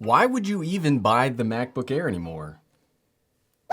Why would you even buy the MacBook Air anymore?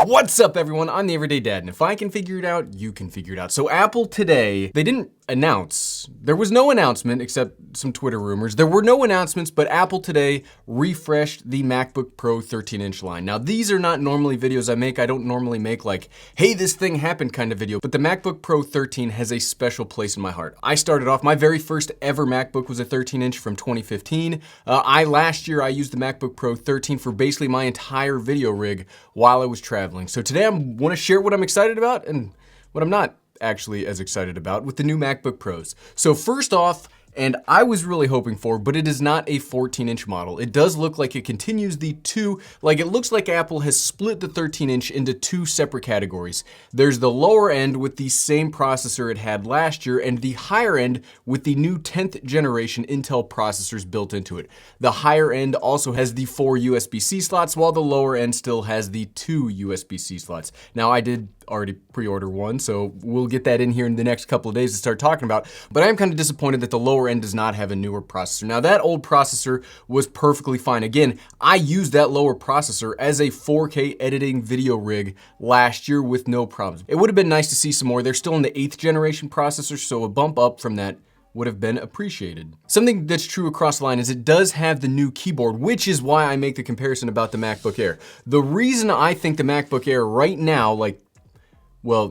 What's up, everyone? I'm the Everyday Dad, and if I can figure it out, you can figure it out. So Apple today, they didn't announce. There was no announcement except some Twitter rumors. There were no announcements, but Apple today refreshed the MacBook Pro 13-inch line. Now, these are not normally videos I make. I don't normally make like, hey, this thing happened kind of video, but the MacBook Pro 13 has a special place in my heart. I started off, my very first ever MacBook was a 13-inch from 2015. Last year, I used the MacBook Pro 13 for basically my entire video rig while I was traveling. So today I want to share what I'm excited about and what I'm not actually as excited about with the new MacBook Pros. So first off, and I was really hoping for, but it is not a 14-inch model. It does look like it continues the two, like it looks like Apple has split the 13-inch into two separate categories. There's the lower end with the same processor it had last year, and the higher end with the new 10th generation Intel processors built into it. The higher end also has the 4 USB-C slots, while the lower end still has the 2 USB-C slots. Now, I did already pre-order one, so we'll get that in here in the next couple of days to start talking about, but I am kind of disappointed that the lower end does not have a newer processor. Now, that old processor was perfectly fine. Again, I used that lower processor as a 4K editing video rig last year with no problems. It would have been nice to see some more. They're still in the 8th generation processor, so a bump up from that would have been appreciated. Something that's true across the line is it does have the new keyboard, which is why I make the comparison about the MacBook Air. The reason I think the MacBook Air right now,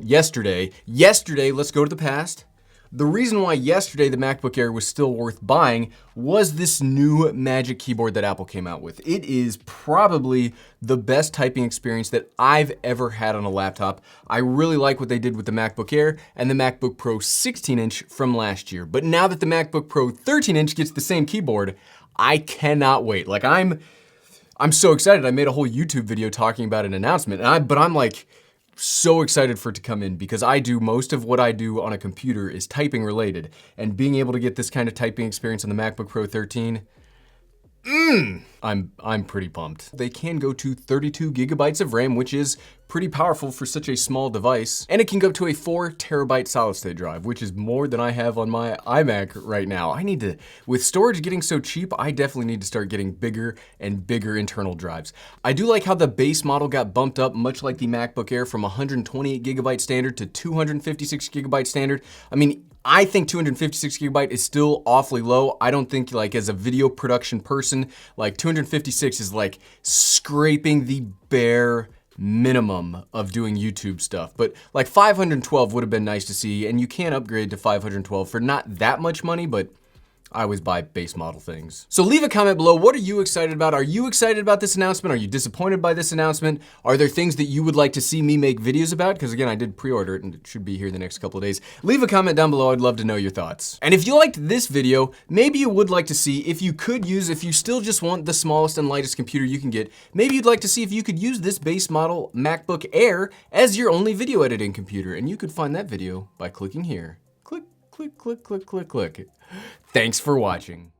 yesterday, let's go to the past. The reason why yesterday the MacBook Air was still worth buying was this new Magic Keyboard that Apple came out with. It is probably the best typing experience that I've ever had on a laptop. I really like what they did with the MacBook Air and the MacBook Pro 16-inch from last year. But now that the MacBook Pro 13-inch gets the same keyboard, I cannot wait. Like I'm so excited. I made a whole YouTube video talking about an announcement, but I'm like, so excited for it to come in because most of what I do on a computer is typing related, and being able to get this kind of typing experience on the MacBook Pro 13, I'm pretty pumped. They can go to 32 gigabytes of RAM, which is pretty powerful for such a small device. And it can go to a 4 terabyte solid state drive, which is more than I have on my iMac right now. With storage getting so cheap, I definitely need to start getting bigger and bigger internal drives. I do like how the base model got bumped up, much like the MacBook Air, from 128 gigabyte standard to 256 gigabyte standard. I mean, I think 256 gigabyte is still awfully low. I don't think, like, as a video production person, like 256 is like scraping the bare minimum of doing YouTube stuff. But like 512 would have been nice to see, and you can upgrade to 512 for not that much money, but I always buy base model things. So leave a comment below. What are you excited about? Are you excited about this announcement? Are you disappointed by this announcement? Are there things that you would like to see me make videos about? Because again, I did pre-order it and it should be here the next couple of days. Leave a comment down below. I'd love to know your thoughts. And if you liked this video, maybe you would like to see if you still just want the smallest and lightest computer you can get, maybe you'd like to see if you could use this base model MacBook Air as your only video editing computer. And you could find that video by clicking here. Click, click, click, click, click, click. Thanks for watching.